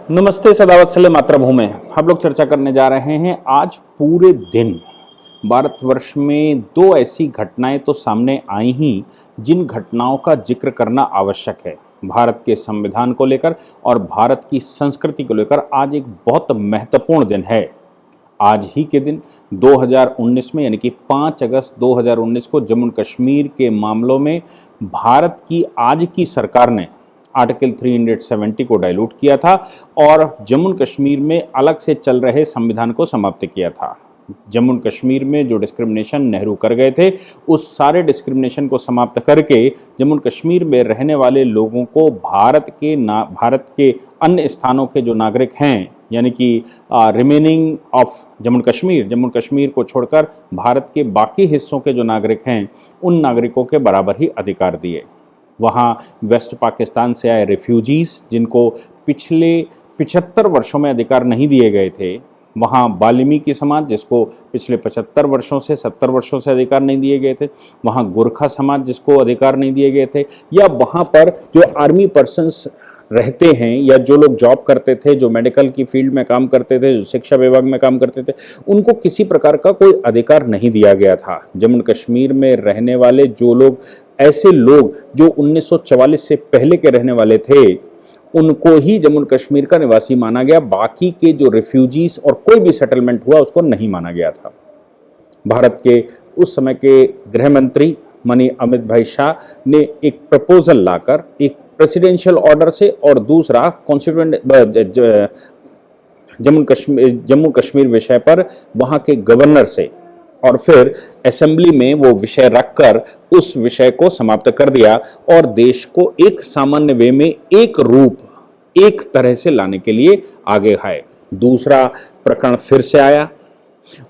नमस्ते सदावत्सल्य मातृभूमि। हम लोग चर्चा करने जा रहे हैं आज पूरे दिन भारतवर्ष में दो ऐसी घटनाएं तो सामने आई ही जिन घटनाओं का जिक्र करना आवश्यक है। भारत के संविधान को लेकर और भारत की संस्कृति को लेकर आज एक बहुत महत्वपूर्ण दिन है। आज ही के दिन 2019 में यानी कि 5 अगस्त 2019 को जम्मू कश्मीर के मामलों में भारत की आज की सरकार ने आर्टिकल 370 को डाइल्यूट किया था और जम्मू कश्मीर में अलग से चल रहे संविधान को समाप्त किया था। जम्मू कश्मीर में जो डिस्क्रिमिनेशन नेहरू कर गए थे उस सारे डिस्क्रिमिनेशन को समाप्त करके जम्मू कश्मीर में रहने वाले लोगों को भारत के अन्य स्थानों के जो नागरिक हैं यानी कि रिमेनिंग ऑफ जम्मू कश्मीर को छोड़कर भारत के बाकी हिस्सों के जो नागरिक हैं उन नागरिकों के बराबर ही अधिकार दिए। वहाँ वेस्ट पाकिस्तान से आए रिफ्यूजीज़ जिनको पिछले 75 वर्षों में अधिकार नहीं दिए गए थे, वहाँ वाल्मीकि समाज जिसको पिछले 75 वर्षों से 70 वर्षों से अधिकार नहीं दिए गए थे, वहाँ गोरखा समाज जिसको अधिकार नहीं दिए गए थे, या वहाँ पर जो आर्मी पर्सन्स रहते हैं या जो लोग जॉब करते थे, जो मेडिकल की फील्ड में काम करते थे, जो शिक्षा विभाग में काम करते थे, उनको किसी प्रकार का कोई अधिकार नहीं दिया गया था। जम्मू कश्मीर में रहने वाले जो लोग ऐसे लोग जो 1944 से पहले के रहने वाले थे उनको ही जम्मू कश्मीर का निवासी माना गया। बाकी के जो रिफ्यूजीज और कोई भी सेटलमेंट हुआ उसको नहीं माना गया था। भारत के उस समय के गृह मंत्री माननीय अमित भाई शाह ने एक प्रपोजल लाकर एक प्रेसिडेंशियल ऑर्डर से और दूसरा कॉन्स्टिट्यूएंट जम्मू कश्मीर विषय पर वहाँ के गवर्नर से और फिर असेंबली में वो विषय रखकर उस विषय को समाप्त कर दिया और देश को एक सामान्य वे में एक रूप एक तरह से लाने के लिए आगे आए। दूसरा प्रकरण फिर से आया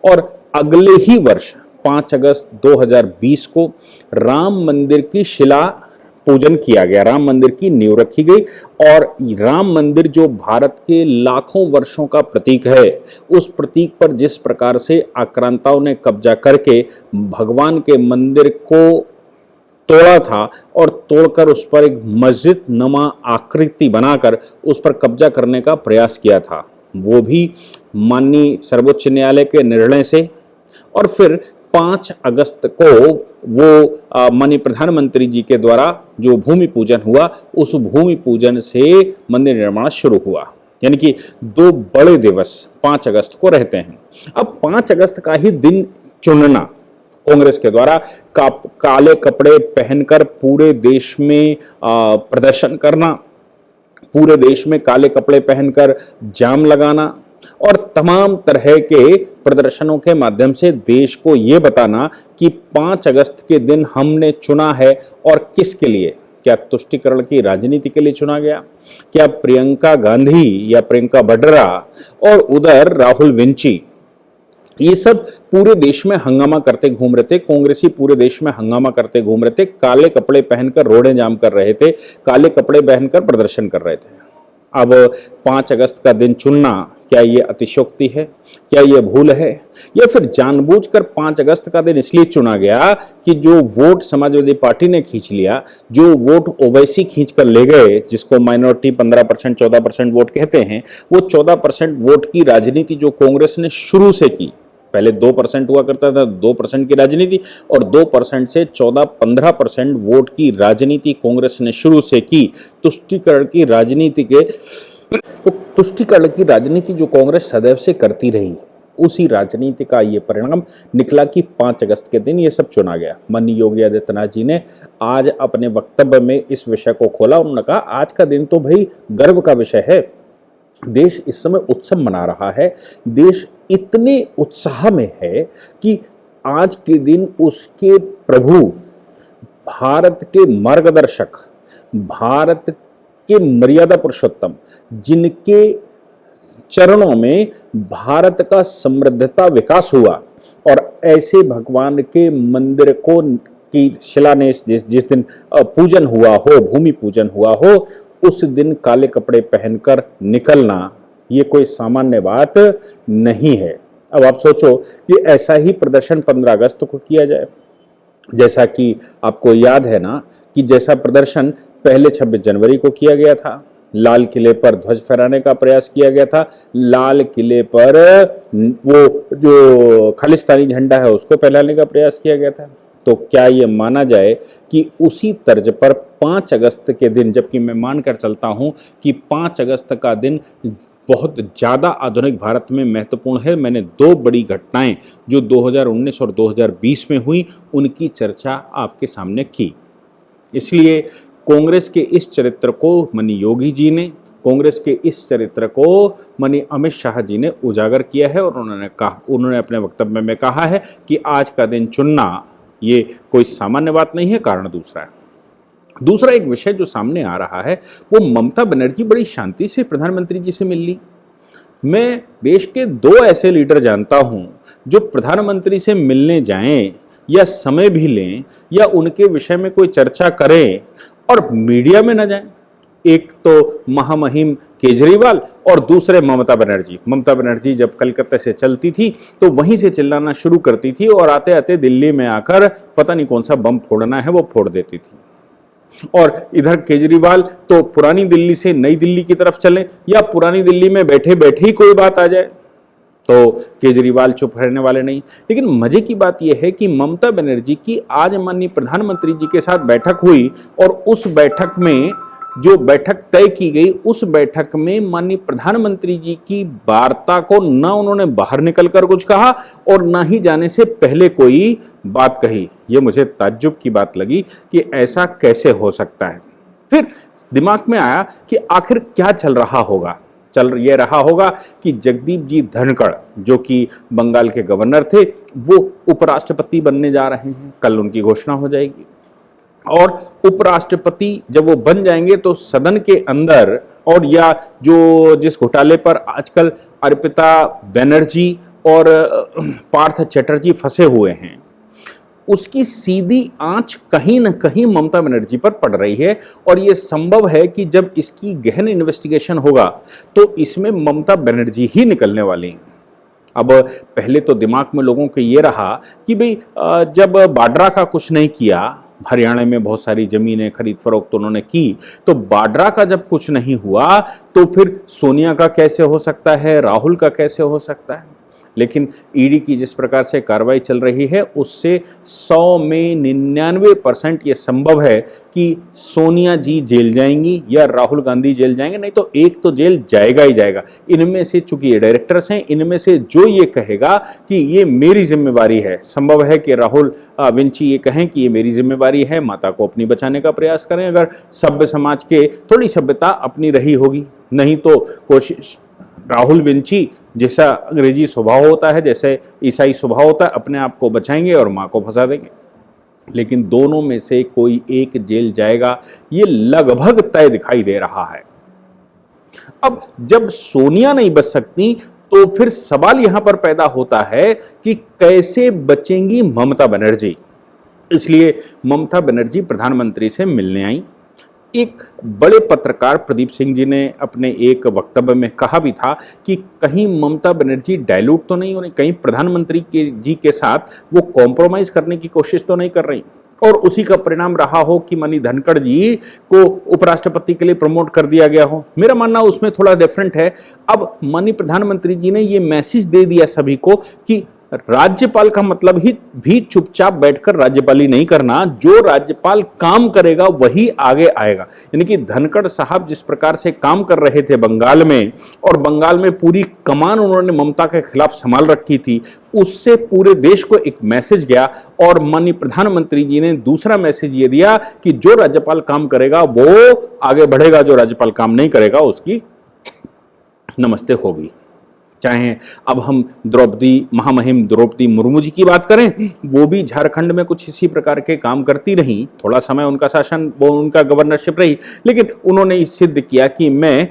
और अगले ही वर्ष 5 अगस्त 2020 को राम मंदिर की शिला पूजन किया गया, राम मंदिर की नींव रखी गई और राम मंदिर जो भारत के लाखों वर्षों का प्रतीक है उस प्रतीक पर जिस प्रकार से आक्रांताओं ने कब्जा करके भगवान के मंदिर को तोड़ा था और तोड़कर उस पर एक मस्जिद नुमा आकृति बनाकर उस पर कब्जा करने का प्रयास किया था, वो भी माननीय सर्वोच्च न्यायालय के निर्णय से। और फिर 5 अगस्त को वो माननीय प्रधानमंत्री जी के द्वारा जो भूमि पूजन हुआ उस भूमि पूजन से मंदिर निर्माण शुरू हुआ। यानी कि दो बड़े दिवस 5 अगस्त को रहते हैं। अब 5 अगस्त का ही दिन चुनना कांग्रेस के द्वारा काले कपड़े पहनकर पूरे देश में प्रदर्शन करना, पूरे देश में काले कपड़े पहनकर जाम लगाना और तमाम तरह के प्रदर्शनों के माध्यम से देश को ये बताना कि 5 अगस्त के दिन हमने चुना है और किसके लिए। क्या तुष्टीकरण की राजनीति के लिए चुना गया? क्या प्रियंका गांधी या प्रियंका वड्रा और उधर राहुल विंची ये सब पूरे देश में हंगामा करते घूम रहे थे, कांग्रेसी पूरे देश में हंगामा करते घूम रहे थे, काले कपड़े पहनकर रोडें जाम कर रहे थे, काले कपड़े पहनकर प्रदर्शन कर रहे थे। अब 5 अगस्त का दिन चुनना क्या ये अतिशयोक्ति है? क्या ये भूल है? या फिर जानबूझकर 5 अगस्त का दिन इसलिए चुना गया कि जो वोट समाजवादी पार्टी ने खींच लिया, जो वोट ओवैसी खींच कर ले गए, जिसको माइनॉरिटी 15% 14% वोट कहते हैं, वो 14% वोट की राजनीति जो कांग्रेस ने शुरू से की, पहले 2% हुआ करता था, 2% की राजनीति और 2% से 14-15% वोट की राजनीति कांग्रेस ने शुरू से की। तुष्टीकरण की राजनीति जो कांग्रेस सदैव से करती रही, उसी राजनीति का ये परिणाम निकला कि 5 अगस्त के दिन ये सब चुना गया। माननीय योगी आदित्यनाथ जी ने आज अपने वक्तव्य में इस विषय को खोला। उन्होंने कहा आज का दिन तो भाई गर्व का विषय है, देश इस समय उत्सव मना रहा है, देश इतने उत्साह में है कि आज के दिन उसके प्रभु, भारत के मार्गदर्शक, भारत के मर्यादा पुरुषोत्तम, जिनके चरणों में भारत का समृद्धता विकास हुआ और ऐसे भगवान के मंदिर को की शिलान्यास जिस दिन पूजन हुआ हो, भूमि पूजन हुआ हो, उस दिन काले कपड़े पहनकर निकलना ये कोई सामान्य बात नहीं है। अब आप सोचो कि ऐसा ही प्रदर्शन 15 अगस्त को किया जाए, जैसा कि आपको याद है ना कि जैसा प्रदर्शन पहले 26 जनवरी को किया गया था, लाल किले पर ध्वज फहराने का प्रयास किया गया था, लाल किले पर वो जो खालिस्तानी झंडा है उसको फहराने का प्रयास किया गया था। तो क्या ये माना जाए कि उसी तर्ज पर 5 अगस्त के दिन, जबकि मैं मानकर चलता हूं कि 5 अगस्त का दिन बहुत ज़्यादा आधुनिक भारत में महत्वपूर्ण है। मैंने 2 बड़ी घटनाएं जो 2019 और 2020 में हुई उनकी चर्चा आपके सामने की। इसलिए कांग्रेस के इस चरित्र को माननीय योगी जी ने, कांग्रेस के इस चरित्र को माननीय अमित शाह जी ने उजागर किया है और उन्होंने अपने वक्तव्य में कहा है कि आज का दिन चुनना ये कोई सामान्य बात नहीं है। कारण दूसरा है। दूसरा एक विषय जो सामने आ रहा है वो ममता बनर्जी बड़ी शांति से प्रधानमंत्री जी से मिल ली। मैं देश के 2 ऐसे लीडर जानता हूं जो प्रधानमंत्री से मिलने जाएं या समय भी लें या उनके विषय में कोई चर्चा करें और मीडिया में न जाएं। एक तो महामहिम केजरीवाल और दूसरे ममता बनर्जी। ममता बनर्जी जब कलकत्ते से चलती थी तो वहीं से चिल्लाना शुरू करती थी और आते आते दिल्ली में आकर पता नहीं कौन सा बम फोड़ना है वो फोड़ देती थी। और इधर केजरीवाल तो पुरानी दिल्ली से नई दिल्ली की तरफ चले या पुरानी दिल्ली में बैठे बैठे ही कोई बात आ जाए तो केजरीवाल चुप रहने वाले नहीं। लेकिन मजे की बात यह है कि ममता बनर्जी की आज माननीय प्रधानमंत्री जी के साथ बैठक हुई और उस बैठक में जो बैठक तय की गई उस बैठक में माननीय प्रधानमंत्री जी की वार्ता को ना उन्होंने बाहर निकलकर कुछ कहा और ना ही जाने से पहले कोई बात कही। ये मुझे ताज्जुब की बात लगी कि ऐसा कैसे हो सकता है। फिर दिमाग में आया कि आखिर क्या चल रहा होगा। चल ये रहा होगा कि जगदीप जी धनखड़ जो कि बंगाल के गवर्नर थे वो उपराष्ट्रपति बनने जा रहे हैं। कल उनकी घोषणा हो जाएगी और उपराष्ट्रपति जब वो बन जाएंगे तो सदन के अंदर और या जो जिस घोटाले पर आजकल अर्पिता बनर्जी और पार्थ चटर्जी फंसे हुए हैं उसकी सीधी आंच कहीं न कहीं ममता बनर्जी पर पड़ रही है। और ये संभव है कि जब इसकी गहन इन्वेस्टिगेशन होगा तो इसमें ममता बनर्जी ही निकलने वाली हैं। अब पहले तो दिमाग में लोगों के ये रहा कि भाई जब बाड्रा का कुछ नहीं किया, हरियाणा में बहुत सारी जमीनें खरीद फरोख्त उन्होंने की, तो बाड्रा का जब कुछ नहीं हुआ तो फिर सोनिया का कैसे हो सकता है, राहुल का कैसे हो सकता है। लेकिन ईडी की जिस प्रकार से कार्रवाई चल रही है उससे 100 में 99% ये संभव है कि सोनिया जी जेल जाएंगी या राहुल गांधी जेल जाएंगे, नहीं तो एक तो जेल जाएगा ही जाएगा। इनमें से चूंकि ये डायरेक्टर्स हैं, इनमें से जो ये कहेगा कि ये मेरी जिम्मेवारी है, संभव है कि राहुल विंची ये कहें कि ये मेरी जिम्मेवारी है, माता को अपनी बचाने का प्रयास करें। अगर सभ्य समाज के थोड़ी सभ्यता अपनी रही होगी, नहीं तो कोशिश राहुल विंची जैसा अंग्रेजी स्वभाव होता है, जैसे ईसाई स्वभाव होता है, अपने आप को बचाएंगे और माँ को फंसा देंगे। लेकिन दोनों में से कोई एक जेल जाएगा ये लगभग तय दिखाई दे रहा है। अब जब सोनिया नहीं बच सकती तो फिर सवाल यहां पर पैदा होता है कि कैसे बचेंगी ममता बनर्जी। इसलिए ममता बनर्जी प्रधानमंत्री से मिलने आई। एक बड़े पत्रकार प्रदीप सिंह जी ने अपने एक वक्तव्य में कहा भी था कि कहीं ममता बनर्जी डायलूट तो नहीं हो रही, कहीं प्रधानमंत्री जी के साथ वो कॉम्प्रोमाइज करने की कोशिश तो नहीं कर रही, और उसी का परिणाम रहा हो कि माननीय धनखड़ जी को उपराष्ट्रपति के लिए प्रमोट कर दिया गया हो। मेरा मानना उसमें थोड़ा डिफरेंट है। अब माननीय प्रधानमंत्री जी ने ये मैसेज दे दिया सभी को कि राज्यपाल का मतलब ही भी चुपचाप बैठकर राज्यपाली नहीं करना, जो राज्यपाल काम करेगा वही आगे आएगा। यानी कि धनखड़ साहब जिस प्रकार से काम कर रहे थे बंगाल में, और बंगाल में पूरी कमान उन्होंने ममता के खिलाफ संभाल रखी थी, उससे पूरे देश को एक मैसेज गया। और माननीय प्रधानमंत्री जी ने दूसरा मैसेज ये दिया कि जो राज्यपाल काम करेगा वो आगे बढ़ेगा, जो राज्यपाल काम नहीं करेगा उसकी नमस्ते होगी। चाहे अब हम महामहिम द्रौपदी मुर्मू जी की बात करें, वो भी झारखंड में कुछ इसी प्रकार के काम करती रही, थोड़ा समय उनका शासन, वो उनका गवर्नरशिप रही, लेकिन उन्होंने सिद्ध किया कि मैं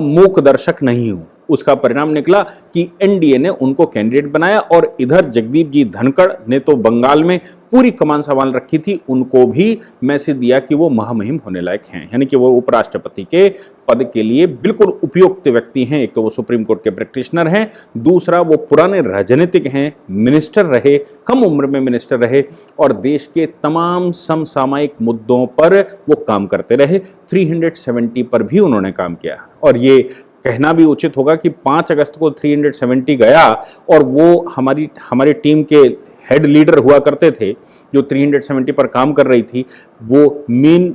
मूक दर्शक नहीं हूं। उसका परिणाम निकला कि एनडीए ने उनको कैंडिडेट बनाया और इधर जगदीप जी धनखड़ ने तो बंगाल में पूरी कमान संभाल रखी थी, उनको भी मैसेज दिया कि वो महामहिम होने लायक हैं, यानी कि वो उपराष्ट्रपति के पद के लिए बिल्कुल उपयुक्त व्यक्ति हैं। एक तो वो सुप्रीम कोर्ट के प्रैक्टिशनर हैं, दूसरा वो पुराने राजनीतिक हैं, मिनिस्टर रहे, कम उम्र में मिनिस्टर रहे और देश के तमाम समसामयिक मुद्दों पर वो काम करते रहे। 370 पर भी उन्होंने काम किया और ये कहना भी उचित होगा कि 5 अगस्त को 370 गया और वो हमारी टीम के हेड लीडर हुआ करते थे जो 370 पर काम कर रही थी, वो मेन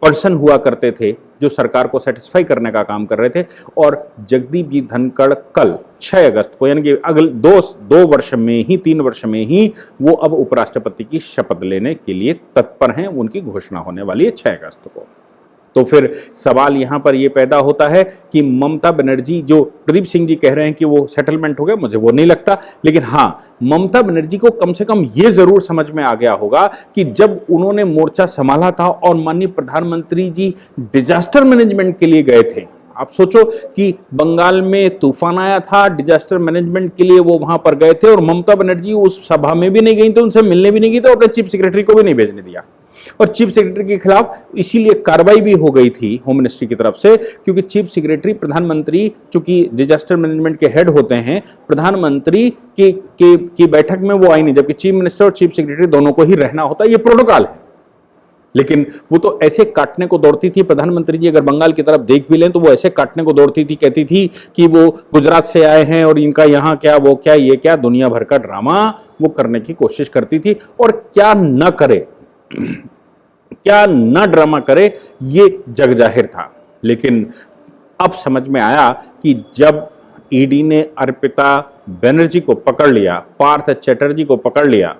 पर्सन हुआ करते थे जो सरकार को सेटिस्फाई करने का काम कर रहे थे। और जगदीप जी धनखड़ कल 6 अगस्त को, यानी कि अगले 2 वर्ष में ही 3 वर्ष में ही वो अब उपराष्ट्रपति की शपथ लेने के लिए तत्पर हैं। उनकी घोषणा होने वाली है 6 अगस्त को। तो फिर सवाल यहां पर यह पैदा होता है कि ममता बनर्जी, जो प्रदीप सिंह जी कह रहे हैं कि वो सेटलमेंट हो गया, मुझे वो नहीं लगता, लेकिन हाँ, ममता बनर्जी को कम से कम ये जरूर समझ में आ गया होगा कि जब उन्होंने मोर्चा संभाला था और माननीय प्रधानमंत्री जी डिजास्टर मैनेजमेंट के लिए गए थे। आप सोचो कि बंगाल में तूफान आया था, डिजास्टर मैनेजमेंट के लिए वो वहां पर गए थे और ममता बनर्जी उस सभा में भी नहीं गई थी, उनसे मिलने भी नहीं गई थी और अपने चीफ सेक्रेटरी को भी नहीं भेजने दिया। और चीफ सेक्रेटरी के खिलाफ इसीलिए कार्रवाई भी हो गई थी होम मिनिस्ट्री की तरफ से, क्योंकि चीफ सेक्रेटरी प्रधानमंत्री, चूंकि डिजास्टर मैनेजमेंट के हेड होते हैं, प्रधानमंत्री की बैठक में वो आई नहीं, जबकि चीफ मिनिस्टर और चीफ सेक्रेटरी दोनों को ही रहना होता है, ये प्रोटोकॉल है। लेकिन वो तो ऐसे काटने को दौड़ती थी, प्रधानमंत्री जी अगर बंगाल की तरफ देख भी लें तो वो ऐसे काटने को दौड़ती थी, कहती थी कि वो गुजरात से आए हैं और इनका यहाँ क्या, वो क्या, ये क्या, दुनिया भर का ड्रामा वो करने की कोशिश करती थी। और क्या न करे, क्या न ड्रामा करे, ये जग जाहिर था। लेकिन अब समझ में आया कि जब ईडी ने अर्पिता बनर्जी को पकड़ लिया, पार्थ चैटर्जी को पकड़ लिया,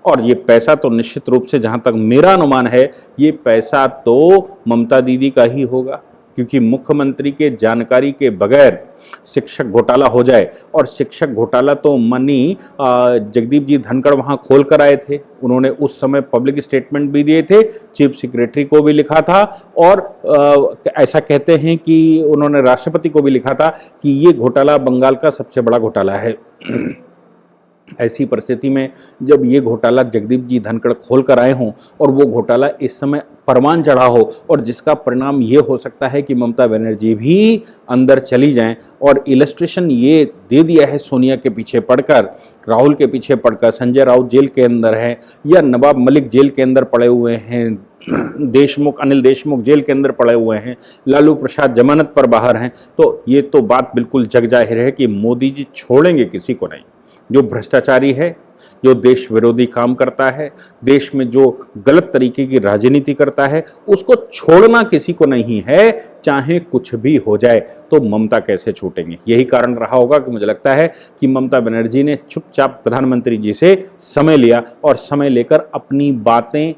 और ये पैसा तो निश्चित रूप से, जहां तक मेरा अनुमान है, ये पैसा तो ममता दीदी का ही होगा, क्योंकि मुख्यमंत्री के जानकारी के बगैर शिक्षक घोटाला हो जाए, और शिक्षक घोटाला तो मनी जगदीप जी धनखड़ वहां खोल कर आए थे, उन्होंने उस समय पब्लिक स्टेटमेंट भी दिए थे, चीफ सेक्रेटरी को भी लिखा था और ऐसा कहते हैं कि उन्होंने राष्ट्रपति को भी लिखा था कि ये घोटाला बंगाल का सबसे बड़ा घोटाला है। ऐसी परिस्थिति में जब ये घोटाला जगदीप जी धनखड़ खोल कर आए हों और वो घोटाला इस समय परवान चढ़ा हो, और जिसका परिणाम ये हो सकता है कि ममता बनर्जी भी अंदर चली जाएं, और इलस्ट्रेशन ये दे दिया है सोनिया के पीछे पड़कर, राहुल के पीछे पड़कर, संजय राउत जेल के अंदर है या नवाब मलिक जेल के अंदर पड़े हुए हैं, अनिल देशमुख जेल के अंदर पड़े हुए हैं, लालू प्रसाद जमानत पर बाहर हैं, तो ये तो बात बिल्कुल जग जाहिर है कि मोदी जी छोड़ेंगे किसी को नहीं। जो भ्रष्टाचारी है, जो देश विरोधी काम करता है, देश में जो गलत तरीके की राजनीति करता है, उसको छोड़ना किसी को नहीं है, चाहे कुछ भी हो जाए। तो ममता कैसे छूटेंगे? यही कारण रहा होगा कि मुझे लगता है कि ममता बनर्जी ने चुपचाप प्रधानमंत्री जी से समय लिया और समय लेकर अपनी बातें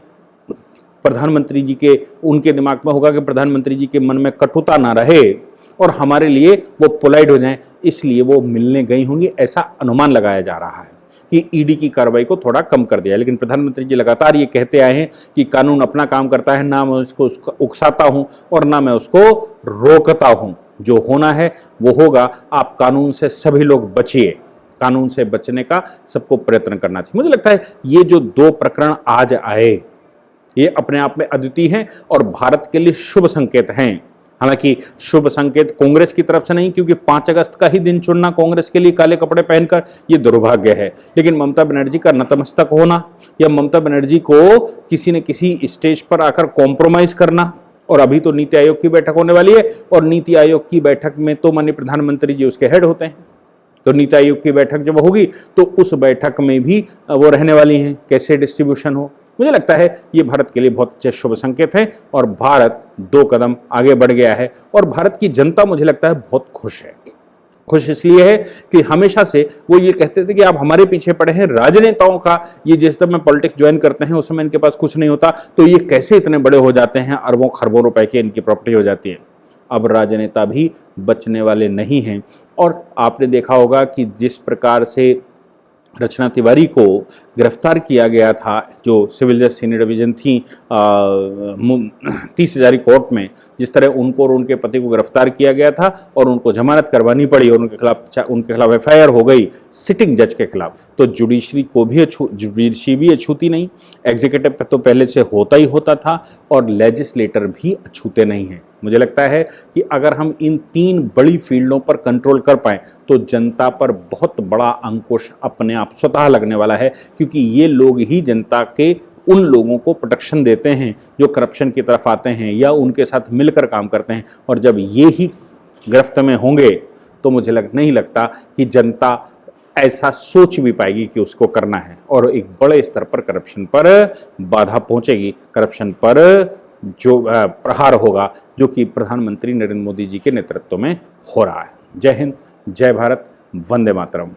प्रधानमंत्री जी के, उनके दिमाग में होगा कि प्रधानमंत्री जी के मन में कटुता ना रहे और हमारे लिए वो पोलाइट हो जाएं, इसलिए वो मिलने गई होंगी, ऐसा अनुमान लगाया जा रहा है कि ईडी की कार्रवाई को थोड़ा कम कर दिया। लेकिन प्रधानमंत्री जी लगातार ये कहते आए हैं कि कानून अपना काम करता है, ना मैं उसको उकसाता हूं और ना मैं उसको रोकता हूं, जो होना है वो होगा। आप कानून से सभी लोग बचिए, कानून से बचने का सबको प्रयत्न करना चाहिए। मुझे लगता है ये जो 2 प्रकरण आज आए, ये अपने आप में अद्वितीय हैं और भारत के लिए शुभ संकेत हैं। हालांकि शुभ संकेत कांग्रेस की तरफ से नहीं, क्योंकि 5 अगस्त का ही दिन चुनना कांग्रेस के लिए काले कपड़े पहनकर ये दुर्भाग्य है। लेकिन ममता बनर्जी का नतमस्तक होना या ममता बनर्जी को किसी न किसी स्टेज पर आकर कॉम्प्रोमाइज करना, और अभी तो नीति आयोग की बैठक होने वाली है और नीति आयोग की बैठक में तो माननीय प्रधानमंत्री जी उसके हेड होते हैं, तो नीति आयोग की बैठक जब होगी तो उस बैठक में भी वो रहने वाली हैं, कैसे डिस्ट्रीब्यूशन हो। मुझे लगता है ये भारत के लिए बहुत अच्छे शुभ संकेत हैं और भारत 2 कदम आगे बढ़ गया है और भारत की जनता मुझे लगता है बहुत खुश है। खुश इसलिए है कि हमेशा से वो ये कहते थे कि आप हमारे पीछे पड़े हैं, राजनेताओं का ये जिस समय पॉलिटिक्स ज्वाइन करते हैं उस समय इनके पास कुछ नहीं होता, तो ये कैसे इतने बड़े हो जाते हैं, अरबों खरबों रुपए की इनकी प्रॉपर्टी हो जाती है। अब राजनेता भी बचने वाले नहीं हैं और आपने देखा होगा कि जिस प्रकार से रचना तिवारी को गिरफ्तार किया गया था, जो सिविल जज सीनियर डिवीजन थी 30 हजारी कोर्ट में, जिस तरह उनको और उनके पति को गिरफ्तार किया गया था और उनको जमानत करवानी पड़ी और उनके खिलाफ एफआईआर हो गई सिटिंग जज के खिलाफ, तो जुडिशरी भी अछूती नहीं, एग्जीक्यूटिव पे तो पहले से होता ही होता था और लेजिस्लेटर भी अछूते नहीं हैं। मुझे लगता है कि अगर हम इन 3 बड़ी फील्डों पर कंट्रोल कर पाएं तो जनता पर बहुत बड़ा अंकुश अपने आप स्वतः लगने वाला है, क्योंकि ये लोग ही जनता के उन लोगों को प्रोटेक्शन देते हैं जो करप्शन की तरफ आते हैं या उनके साथ मिलकर काम करते हैं। और जब ये ही गिरफ्त में होंगे तो मुझे नहीं लगता कि जनता ऐसा सोच भी पाएगी कि उसको करना है, और एक बड़े स्तर पर करप्शन पर बाधा पहुंचेगी, करप्शन पर जो प्रहार होगा, जो कि प्रधानमंत्री नरेंद्र मोदी जी के नेतृत्व में हो रहा है। जय हिंद, जय भारत, वंदे मातरम।